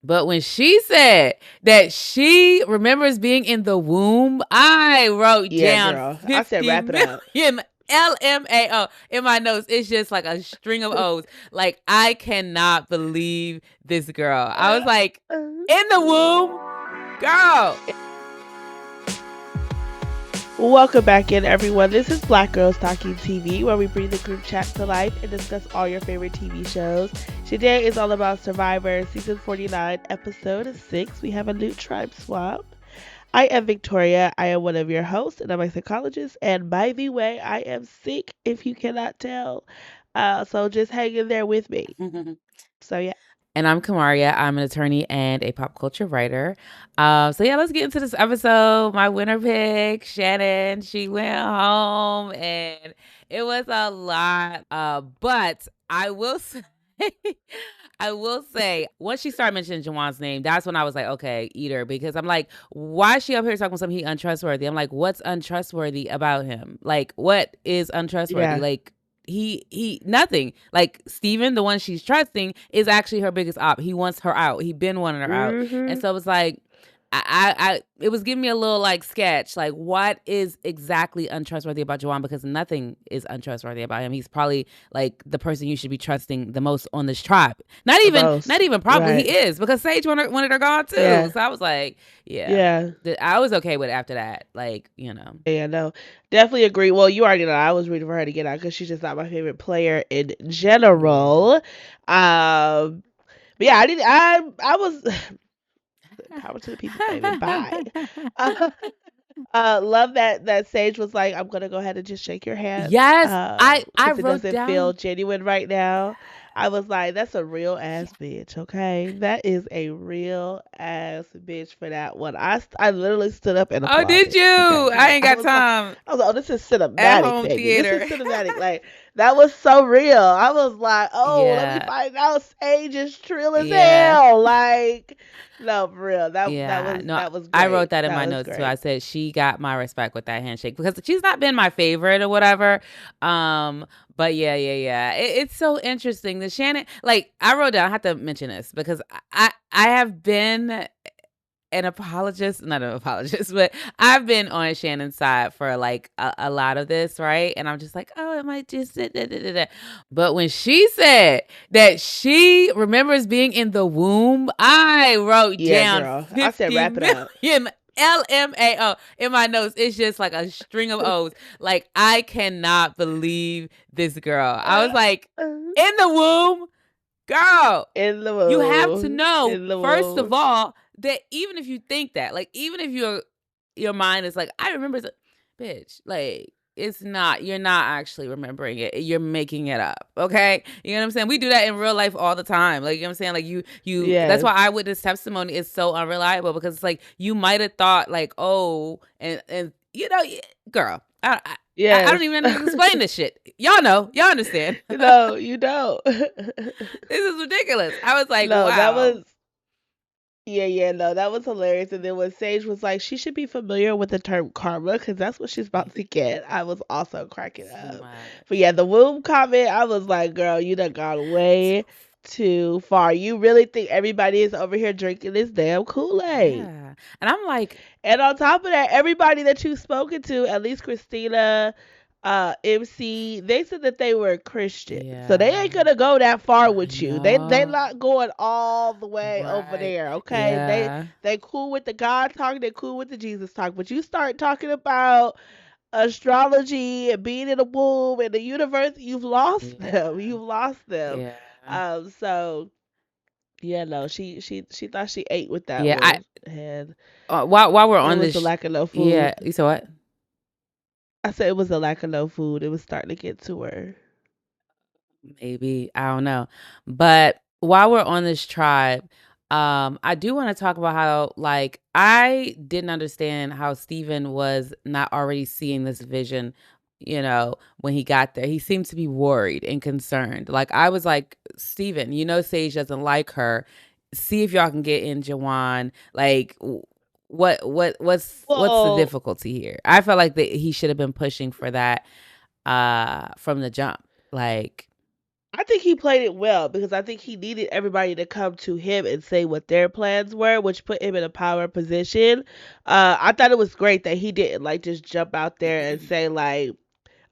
But when she said that she remembers being in the womb, I wrote down girl. I said 50 wrap it up. million LMAO in my notes. It's just like a string of O's. Like, I cannot believe this girl. I was like, in the womb, girl. Welcome back in, everyone. This is Black Girls Talking TV, where we bring the group chat to life and discuss all your favorite TV shows. Today is all about Survivor, season 49, episode 6. We have a new tribe swap. I am Victoria. I am one of your hosts, and I'm a psychologist. And by the way, I am sick, if you cannot tell. So just hang in there with me. So, yeah. And I'm Kamaria. I'm an attorney and a pop culture writer. So yeah, let's get into this episode. My winner pick, Shannon, she went home and it was a lot. But I will say, once she started mentioning Jawan's name, that's when I was like, okay, eat her. Because I'm like, why is she up here talking about something he untrustworthy? I'm like, what's untrustworthy about him? Like, what is untrustworthy? Yeah. Like, he nothing. Like, Steven, the one she's trusting, is actually her biggest op. He wants her out. He been wanting her out. And so it was like, it was giving me a little like sketch, like what is exactly untrustworthy about Jawan, because nothing is untrustworthy about him. He's probably like the person you should be trusting the most on this tribe. Not even probably, right. He is, because Sage wanted her gone too. Yeah. So I was like, yeah. I was okay with it after that. Like, you know. Yeah, no, definitely agree. Well, you already know I was rooting for her to get out because she's just not my favorite player in general. Yeah. But yeah, I was power to the people, baby. Bye. Love that Sage was like, I'm gonna go ahead and just shake your hand. Yes, I wrote it doesn't down, feel genuine right now. I was like, that's a real ass bitch, okay? That is a real ass bitch for that one. I literally stood up and applauded. Oh, did you? Okay. I ain't got time. Like, I was like, oh, this is cinematic, at home baby. Theater. This is cinematic. Like, that was so real. I was like, oh, let me find out Sage is trill as hell. Like, no, for real. That was great. I wrote that in my notes too. I said she got my respect with that handshake, because she's not been my favorite or whatever. But yeah. It's so interesting. The Shannon, like, I wrote down, I have to mention this because I have been not an apologist, but I've been on Shannon's side for like a lot of this, right? And I'm just like, oh, it might just But when she said that she remembers being in the womb, I wrote down, girl. I said wrap it up. LMAO in my notes. It's just like a string of O's. Like, I cannot believe this girl. I was like, in the womb, girl. In the womb. You have to know, first of all, that even if you think that, like, even if your mind is like, I remember, bitch, like, it's not, you're not actually remembering it. You're making it up. Okay. You know what I'm saying? We do that in real life all the time. Like, you know what I'm saying? Like, yes. That's why eyewitness testimony is so unreliable, because it's like, you might have thought like, oh, and you know, girl, I don't even know how to explain this shit. Y'all know. Y'all understand. No, you don't. This is ridiculous. I was like, no, wow. That was... no, that was hilarious. And then when Sage was like, she should be familiar with the term karma, because that's what she's about to get, I was also cracking up. But yeah, the womb comment, I was like, girl, you done gone way too far. You really think everybody is over here drinking this damn Kool-Aid? Yeah. And I'm like... And on top of that, everybody that you've spoken to, at least Kristina, MC, they said that they were Christian. Yeah. So they ain't gonna go that far with you. They not going all the way over there, okay? Yeah. They cool with the God talk, they cool with the Jesus talk. But you start talking about astrology and being in the womb and the universe, you've lost them. You've lost them. Yeah. So yeah, no, she thought she ate with that one. And while we're on this, the lack of no food. Yeah, you said what? I said it was a lack of no food. It was starting to get to her. Maybe. I don't know. But while we're on this tribe, I do want to talk about how, like, I didn't understand how Steven was not already seeing this vision, you know, when he got there. He seemed to be worried and concerned. Like, I was like, Steven, you know Sage doesn't like her. See if y'all can get in Jawan. Like, what's the difficulty here? I felt like that he should have been pushing for that from the jump. Like, I think he played it well because I think he needed everybody to come to him and say what their plans were, which put him in a power position. I thought it was great that he didn't like just jump out there and say like,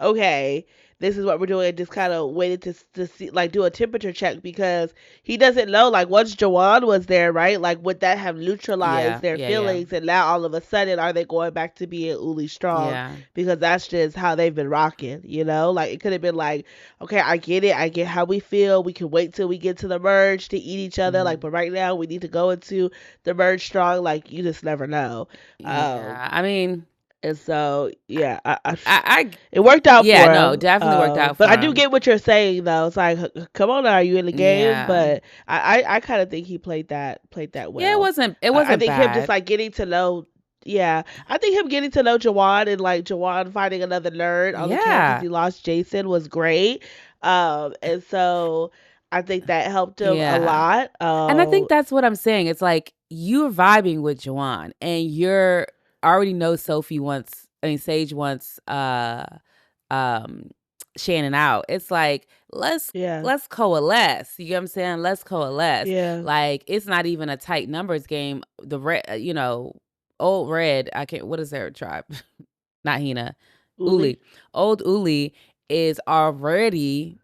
okay, this is what we're doing. Just kind of waited to see, like, do a temperature check because he doesn't know, like, once Jawan was there, right? Like, would that have neutralized Yeah, their yeah, yeah, feelings? And now all of a sudden, are they going back to being Uli strong? yeah. Because that's just how they've been rocking, you know? Like, it could have been like, okay, I get it. I get how we feel. We can wait till we get to the merge to eat each other. Like, Mm-hmm. but right now, we need to go into the merge strong. Like, you just never know. Yeah, I mean, And so, yeah, I it worked out yeah, for no, him. definitely worked out But for I do him. get what you're saying though. It's like, come on, are you in the game? Yeah, But I kind of think he played that yeah, it well. I wasn't think him just bad. like getting to know. Yeah, I think him getting to know Jawan and like Jawan finding another nerd on the camp since Yeah, he lost Jason was great. And so I think that helped him a yeah. lot. And I think that's what I'm saying. It's like you're vibing with Jawan and you're already know Sophie wants, I mean, Sage wants um Shannon out. It's like Yeah, let's coalesce. You know what I'm saying? Let's coalesce. yeah, Like it's not even a tight numbers game. The red, old red, I can't, what is their tribe? Not Hina. Uli. Uli. Old Uli is already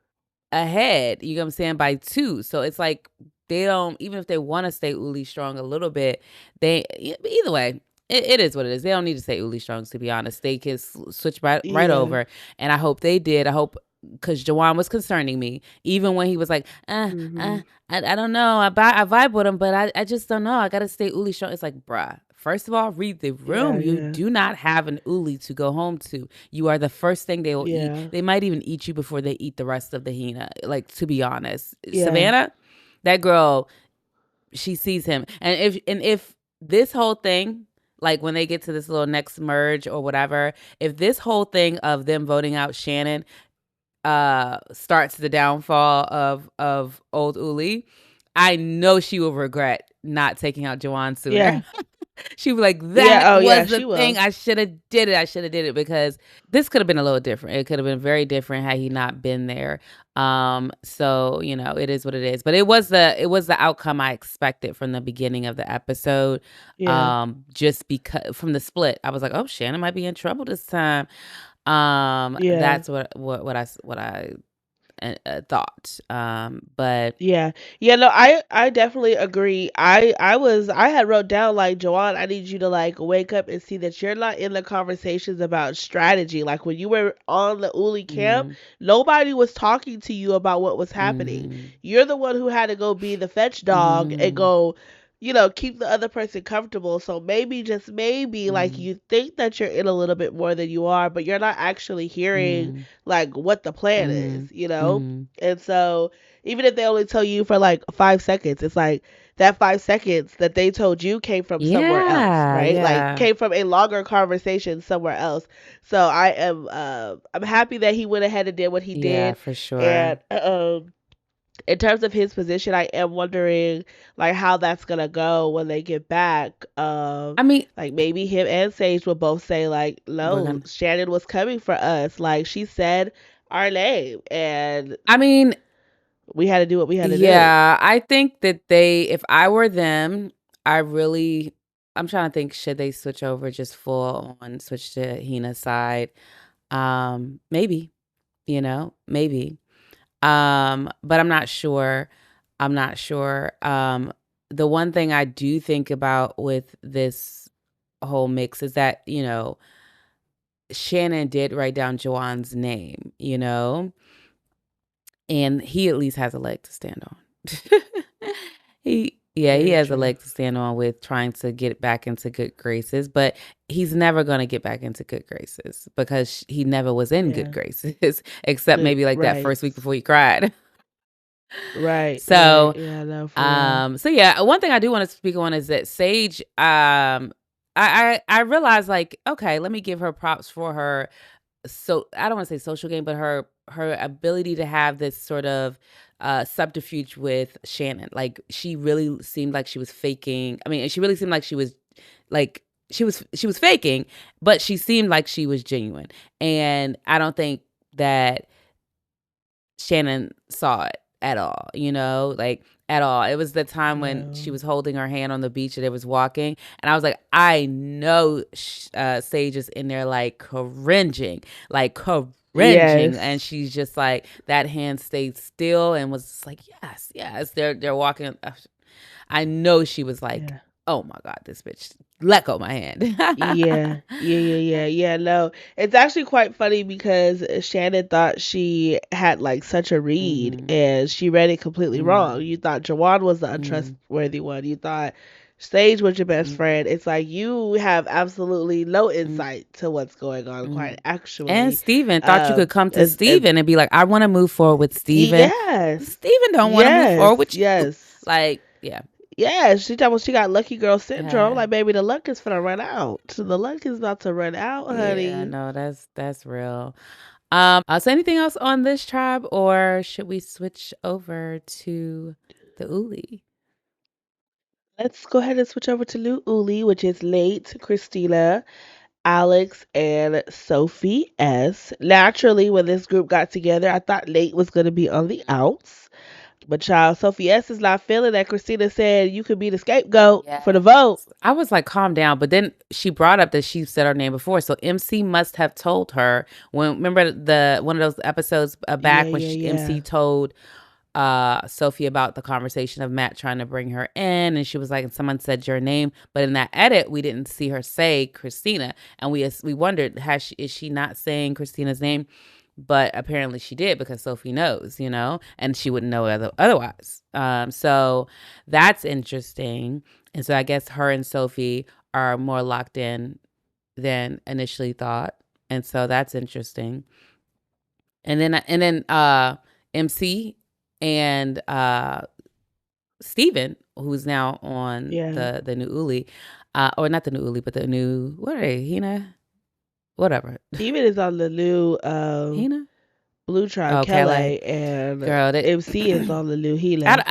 ahead, you know what I'm saying, by 2. So it's like they don't, even if they want to stay Uli strong a little bit, either way, it is what it is. They don't need to stay Uli strong, to be honest. They can switch right Yeah. over. And I hope they did. I hope, because Jawan was concerning me, even when he was like, Mhm. I don't know. I vibe with him, but I just don't know. I got to stay Uli strong. It's like, bruh. First of all, read the Yeah, room. You yeah, do not have an Uli to go home to. You are the first thing they will eat. yeah, They might even eat you before they eat the rest of the Hina. Like, to be honest, yeah, Savannah, that girl, she sees him, and if this whole thing, like when they get to this little next merge or whatever, if this whole thing of them voting out Shannon starts the downfall of old Uli, I know she will regret not taking out Jawan yeah, sooner. She was like, yeah. that Oh, was yeah, the she thing. will. I should have did it. I should have did it, because this could have been a little different. It could have been very different had he not been there. So, it is what it is. But it was the outcome I expected from the beginning of the episode. Yeah, Just because from the split, I was like, oh, Shannon might be in trouble this time. yeah, That's what I thought. But yeah, yeah. No, I definitely agree. I had wrote down like, Joanne, I need you to like wake up and see that you're not in the conversations about strategy. Like when you were on the Uli camp, mm, nobody was talking to you about what was happening. mm, You're the one who had to go be the fetch dog and mm, go, keep the other person comfortable. So maybe, just maybe, like mm, you think that you're in a little bit more than you are, but you're not actually hearing mm, like what the plan is, mm, mm. And so even if they only tell you for like 5 seconds, it's like that 5 seconds that they told you came from somewhere else, Yeah, right? Like yeah. came from a longer conversation somewhere else. So I'm happy that he went ahead and did what he Yeah, did. for sure. And in terms of his position, I am wondering like how that's gonna go when they get back. I mean, Like maybe him and Sage will both say like, we're no, gonna Shannon was coming for us. Like she said our name, and I mean, we had to do what we had to do. yeah, I think that if I were them, I'm trying to think, should they switch over just full on, switch to Hina's side? Maybe, maybe. But I'm not sure. I'm not sure. The one thing I do think about with this whole mix is that, Shannon did write down Joanne's name, and he at least has a leg to stand on. He Very has a true. leg to stand on with trying to get back into good graces, but he's never going to get back into good graces because he never was in good Yeah. graces, except maybe like that Right. first week before he cried. Right. Right. So, Yeah. No, for real. so yeah, one thing I do want to speak on is that Sage, I realized, like, okay, let me give her props for her. So I don't want to say social game, but her ability to have this sort of subterfuge with Shannon. Like she really seemed like she was faking. I mean, she really seemed like she was like she was faking, but she seemed like she was genuine. And I don't think that Shannon saw it at all, like at all. It was the time when she was holding her hand on the beach and it was walking. And I was like, I know Sage is in there like cringing. Yes. And she's just like, that hand stayed still and was just like, yes. They're walking. I know she was like, oh my God, this bitch, let go my hand. Yeah. No, it's actually quite funny because Shannon thought she had like such a read and she read it completely wrong. You thought Jawan was the untrustworthy one. You thought Sage was your best friend. It's like you have absolutely no insight to what's going on, quite actually. And Steven thought you could come to Steven and be like, I want to move forward with Steven. Yes. Steven don't want to move forward with you. Yes. Like, yeah. Yeah, she got lucky girl syndrome. Like, baby, the luck is gonna run out. The luck is about to run out, honey. Yeah, no, that's real. So anything else on this tribe, or should we switch over to the Uli? Let's go ahead and switch over to New Uli, which is Nate, Kristina, Alex, and Sophie S. Naturally, when this group got together, I thought Nate was gonna be on the outs. But child, Sophie S is not feeling that. Kristina said you could be the scapegoat for the vote. I was like, calm down. But then she brought up that she said her name before. So MC must have told her remember one of those episodes back when MC told Sophie about the conversation of Matt trying to bring her in, and she was like, and someone said your name, but in that edit we didn't see her say Kristina, and we wondered, is she not saying Kristina's name? But apparently she did, because Sophie knows, and she wouldn't know otherwise. So that's interesting. And so I guess her and Sophie are more locked in than initially thought. And so that's interesting. And then MC and Steven, who's now on the new Uli, or not the new Uli, but the new, what are they, Hina? Whatever. Steven is on the new Hina? Blue Tribe, Kelly, and girl, MC is on the new Hina.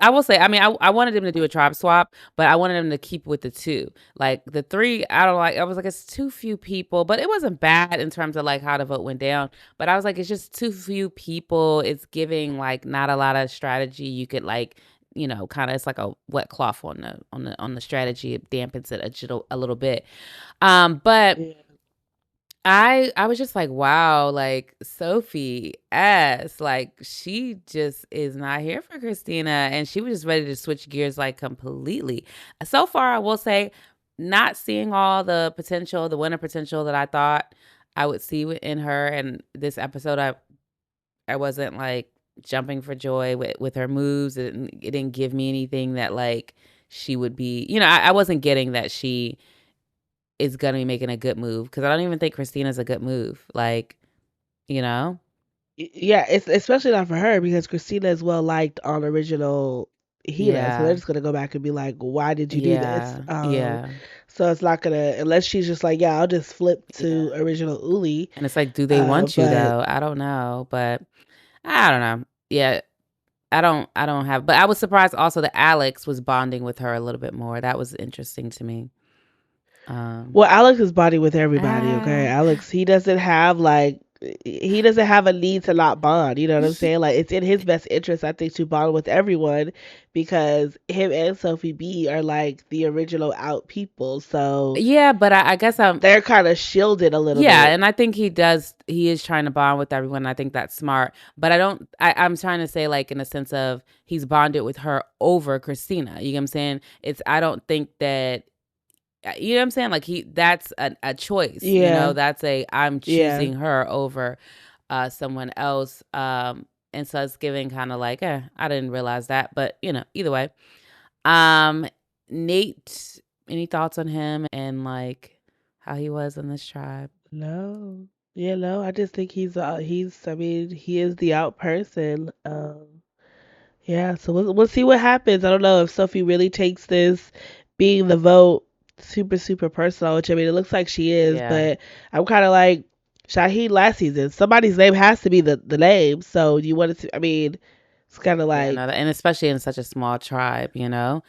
I will say, I mean, I wanted them to do a tribe swap, but I wanted them to keep with the two. Like the three, I was like, it's too few people, but it wasn't bad in terms of like how the vote went down. But I was like, it's just too few people. It's giving like not a lot of strategy. You could like, kind of, it's like a wet cloth on the strategy. It dampens it a little bit. But I was just like, wow, like Sophie S, like she just is not here for Kristina, and she was just ready to switch gears like completely. So far, I will say, not seeing all the potential, the winner potential that I thought I would see in her. And this episode, I wasn't like jumping for joy with her moves. It didn't give me anything that like she would be, I wasn't getting that she is going to be making a good move, because I don't even think Kristina's a good move. Like, Yeah, it's especially not for her, because Kristina is well liked on original Hina, so they're just gonna go back and be like, why did you do this? So it's not gonna, unless she's just like, I'll just flip to original Uli. And it's like, do they want you though? I don't know, but I don't know. Yeah, I don't have, but I was surprised also that Alex was bonding with her a little bit more. That was interesting to me. Well, Alex is bonding with everybody, okay? Alex, he doesn't have a need to not bond. You know what I'm saying? Like, it's in his best interest, I think, to bond with everyone, because him and Sophie B are like the original out people. So yeah, but I guess they're kind of shielded a little bit. Yeah, and I think he is trying to bond with everyone. I think that's smart. But I'm trying to say, like, in a sense of he's bonded with her over Kristina. You know what I'm saying? I don't think that, you know what I'm saying? Like, that's a choice. That's I'm choosing her over someone else. And so it's giving kind of like, I didn't realize that. But, either way. Nate, any thoughts on him and like how he was in this tribe? No. Yeah, no, I just think he is the out person. Yeah, so we'll see what happens. I don't know if Sophie really takes this being the vote super, super personal, which, I mean, it looks like she is, but I'm kind of like, Shaheen last season, somebody's name has to be the name. So you want to, I mean, it's kind of like, and especially in such a small tribe, and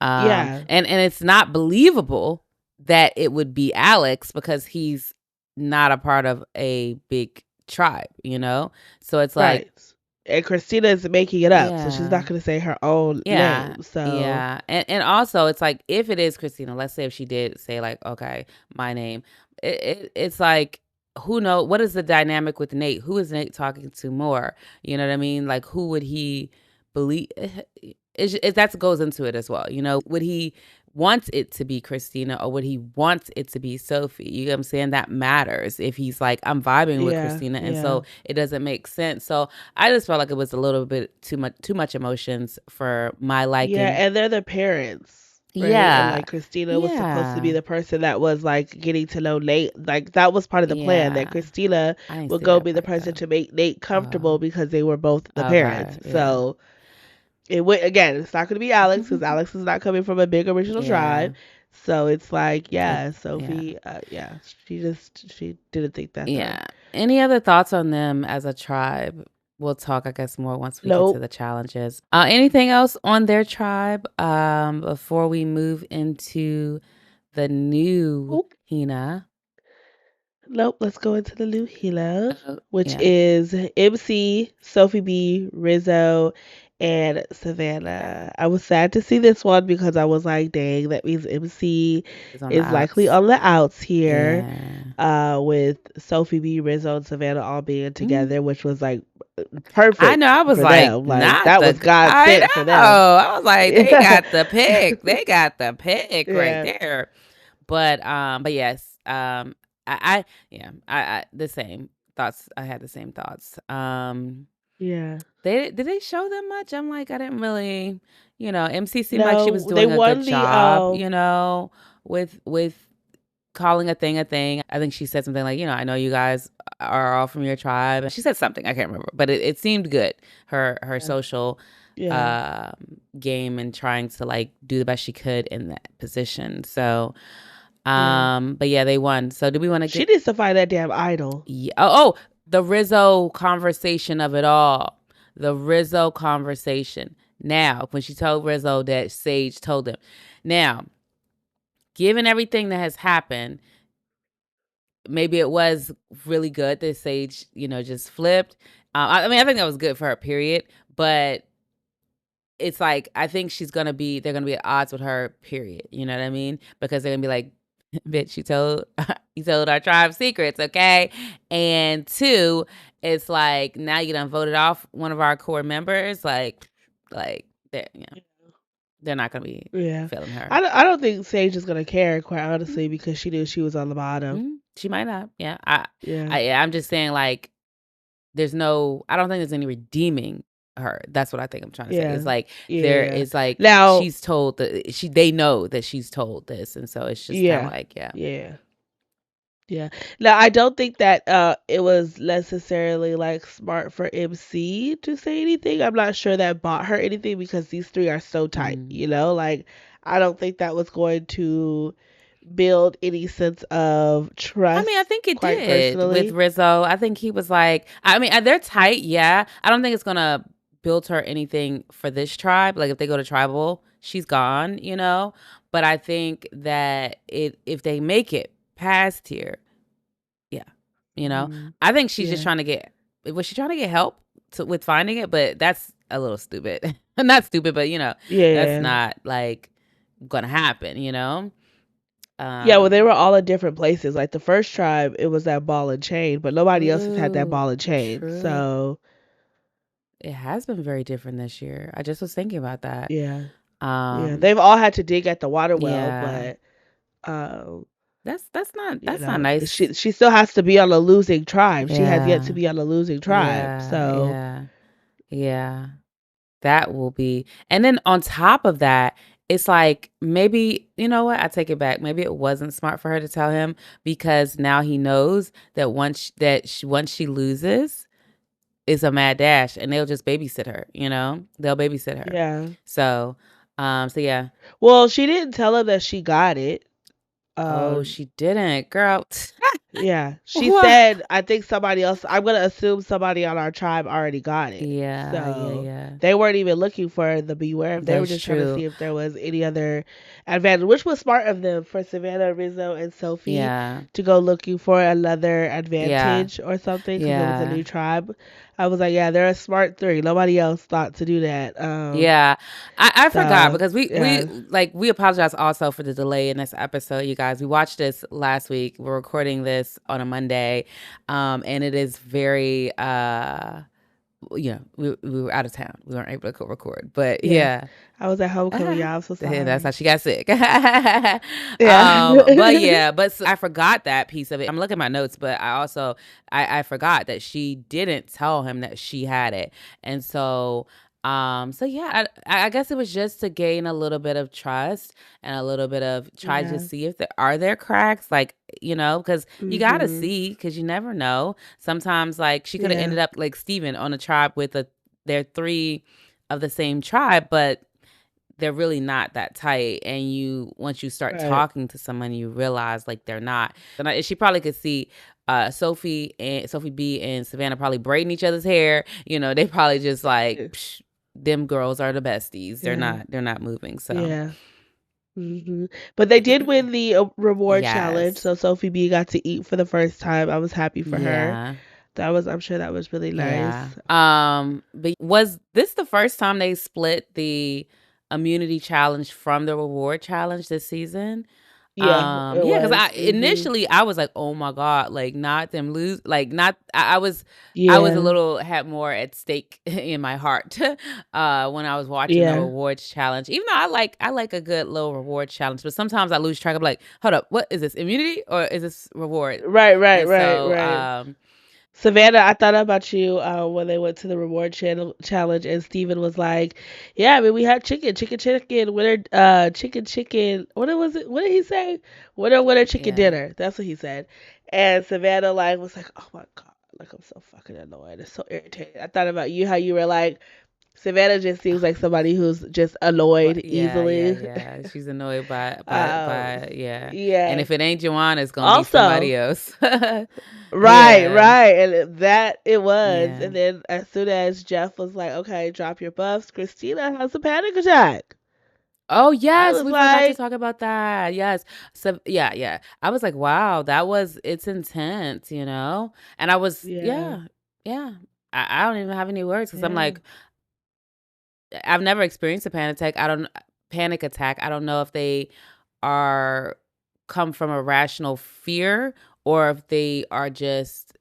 it's not believable that it would be Alex, because he's not a part of a big tribe, So it's like, right. And Kristina is making it up, so she's not yeah, going to say her own yeah, name. So yeah. And also it's like, if it is Kristina, let's say if she did say like, okay, my name, it's like, who knows what is the dynamic with Nate? Who is Nate talking to more? You know what I mean? Like, who would he believe? That goes into it as well. Would he want it to be Kristina, or would he want it to be Sophie? You know what I'm saying? That matters. If he's like, I'm vibing with yeah, Kristina, and yeah, so it doesn't make sense. So I just felt like it was a little bit too much emotions for my yeah. liking. And they're the parents, right? And Yeah. like Kristina was supposed to be Yeah. the person that was like getting to know Nate. Like that was part of the plan, that Yeah. Kristina I didn't would see go that be the part person though. to make Nate comfortable because they were both the Okay. parents. Yeah. So it went again. It's not going to be Alex because Alex is not coming from a big original Yeah. tribe. So it's like, yeah, Yeah. Sophie, yeah, she didn't think that through. Yeah. Any other thoughts on them as a tribe? We'll talk, I guess, more once we get to Nope. the challenges. Anything else on their tribe before we move into the new Oop. Hina? Nope. Let's go into the new Hila, which Yeah. is MC, Sophie B, Rizzo, and Savannah. Yeah. I was sad to see this one because I was like, dang, that means MC It's on the is likely outs. on the outs here. Yeah. With Sophie B, Rizzo, and Savannah all being Mm. together, which was like I know. perfect I was for like, them. Like not that the. was God I sent for know. them. I was like, they Yeah. got the pick. They got the pick right Yeah. there. But yes. Yeah. I the same thoughts. I had the same thoughts. Yeah. Did they show them much? I'm like, I didn't really. MC seemed like she was No, they doing a good won the job. With calling a thing a thing. I think she said something like, I know you guys are all from your tribe. She said something, I can't remember, but it seemed good. Her yeah. social Yeah. game and trying to like do the best she could in that position. So Yeah. but yeah, they won. So do we want to She get needs to find that damn idol. yeah. Oh, the Rizzo conversation of it all. The Rizzo conversation. Now, when she told Rizzo that Sage told him. Now, given everything that has happened, maybe it was really good that Sage, just flipped. I mean, I think that was good for her, period. But it's like, I think they're gonna be at odds with her, period. You know what I mean? Because they're gonna be like, bitch, you told our tribe secrets, okay? And two, it's like, now you done voted off one of our core members, like they're not gonna be feeling her. I don't think Sage is gonna care, quite honestly, because she knew she was on the bottom. She might not. Yeah. Yeah. I'm just saying, like, I don't think there's any redeeming her. That's what I think I'm trying to say. It's like there is like now she's told they know that she's told this, and so it's just kind of like yeah. Now I don't think that it was necessarily like smart for MC to say anything. I'm not sure that bought her anything because these three are so tight, like I don't think that was going to build any sense of trust. I mean, I think it quite did personally. with Rizzo. I think he was like, I mean, they're tight, yeah. I don't think it's gonna build her anything for this tribe. Like if they go to tribal, she's gone, But I think that if they make it past here, yeah, I think she's just trying to get. Was she trying to get help with finding it? But that's a little stupid. Not stupid, but that's not like gonna happen, Yeah, well, they were all in different places. Like the first tribe, it was that ball and chain, but nobody else has had that ball and chain. True. So it has been very different this year. I just was thinking about that. Yeah. They've all had to dig at the water well, Yeah. but that's not nice. She still has to be on a losing tribe. She has yet to be on a losing tribe. So yeah. That will be. And then on top of that, it's like, maybe, you know what? I take it back. Maybe it wasn't smart for her to tell him, because now he knows that once she loses, it's a mad dash, and they'll just babysit her, They'll babysit her. Yeah. So yeah. Well, she didn't tell him that she got it. Oh, she didn't, girl. Yeah, she What? said, I think somebody else, I'm going to assume somebody on our tribe already got it. Yeah, yeah, So yeah. they weren't even looking for the beware. If they were That's just trying to true. see if there was any other advantage, which was smart of them for Savannah, Rizzo, and Sophie Yeah. to go looking for another Yeah. advantage or something because it was a Yeah. new tribe. I was like, yeah, they're a smart three. Nobody else thought to do that. Yeah. I forgot So because we yeah, like we apologize also for the delay in this episode, you guys. We watched this last week. We're recording this on a Monday. And it is very we were out of town. We weren't able to record. But yeah. yeah. I was at homecoming, y'all. I'm so That's how sorry. she got sick. But Yeah. yeah, I forgot that piece of it. I'm looking at my notes, but I forgot that she didn't tell him that she had it. And so yeah, I guess it was just to gain a little bit of trust and a little bit of try to Yeah. see if there cracks, like, because you gotta Mhm. see, because you never know. Sometimes, like, she could have Yeah. ended up like Steven on a tribe with they're three of the same tribe, but they're really not that tight. And once you start Right. talking to someone, you realize like they're not. And she probably could see Sophie B and Savannah probably braiding each other's hair. They probably just like, psh, them girls are the besties. Yeah. They're not moving. So Yeah. But they did win the reward challenge, yes, so Sophie B got to eat for the first time. I was happy for her. yeah. I'm sure that was really nice. Yeah. But was this the first time they split the immunity challenge from the reward challenge this season? Yeah, it Yeah, because was. I was like, oh my God, like not them lose, like not. I was a Yeah. little had more at stake in my heart when I was watching the Yeah. rewards challenge. Even though I like a good little reward challenge, but sometimes I lose track of like, hold up, what is this, immunity or is this reward? Right, right, And right, so right. Savannah, I thought about you when they went to the reward challenge, and Steven was like, "Yeah, I mean, we had chicken, winner, chicken. What was it? What did he say? Winner, chicken yeah. dinner. That's what he said." And Savannah was like, "Oh my god, like I'm so fucking annoyed. It's so irritating." I thought about you, how you were like, Savannah just seems like somebody who's just annoyed But easily. yeah. She's annoyed by um, yeah. And yeah. if it ain't Jawan, it's gonna be somebody Also, else. right, Yeah. right. And that it was. Yeah. And then as soon as Jeff was like, okay, drop your buffs, Kristina has a panic attack. Oh I yes, was we forgot to like, talk about that. Yes. So yeah. I was like, wow, it's intense, And I was, yeah, yeah. I don't even have any words because I'm yeah. like, I've never experienced a panic attack. I don't know if they are come from a rational fear or if they are just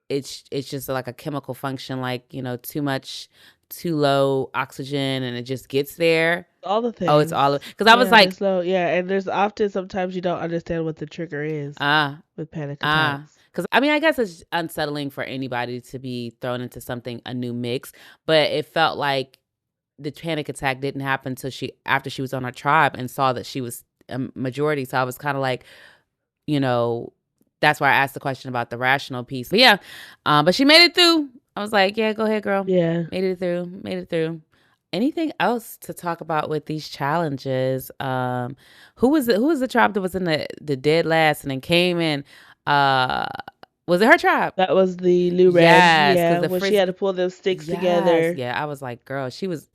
it's just like a chemical function, like, too low oxygen and it just gets there. All the Oh, it's things. all because I was Yeah, like, and there's often sometimes you don't understand what the trigger is ah, with panic ah. attacks. Because I mean, I guess it's unsettling for anybody to be thrown into something, a new mix, but it felt like the panic attack didn't happen until after she was on her tribe and saw that she was a majority. So I was kind of like, you know, that's why I asked the question about the rational piece. But yeah, but she made it through. I was like, yeah, go ahead, girl. Yeah. Made it through. Made it through. Anything else to talk about with these challenges? Who was the tribe that was in the dead last and then came in? Uh, was it her tribe? That was the Luren. Yes, because Yeah, the when she had to frisbee. pull them sticks Yes, together. yeah. I was like, girl, she was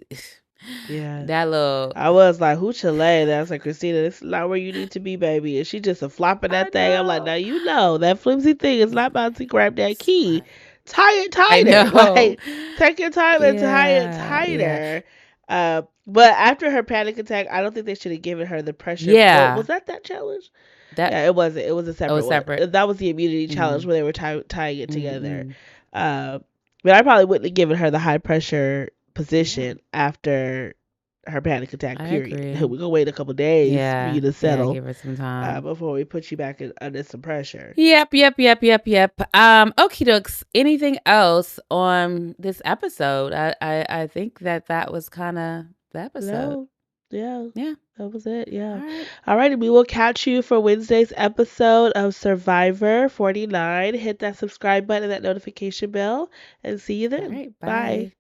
Yeah. that little. I was like, who Chile? That was like, Kristina, this is not where you need to be, baby. And she just a flopping I that thing. I'm like, know. now you know that flimsy thing is not about to grab that key. Tie it I tighter. know. Like, take your time and tie it Yeah. tighter. But after her panic attack, I don't think they should have given her the pressure. Well, Yeah. was that challenge? That Yeah, it wasn't. It was a it separate was one. separate. That was the immunity challenge Mm-hmm. where they were tying it together. Mm-hmm. Uh, but I probably wouldn't have given her the high pressure Yeah, position after her panic attack. I Period. agree. We're gonna wait a couple days for you Yeah. to Yeah, settle give her some time. before we put you back under some pressure. Yep. Okie dokes. Anything else on this episode? I think that was kind of the episode. No, yeah, Yeah. that was it. All Yeah. right. All right, we will catch you for Wednesday's episode of Survivor 49. Hit that subscribe button and that notification bell, and see you All then. right. Bye. Bye.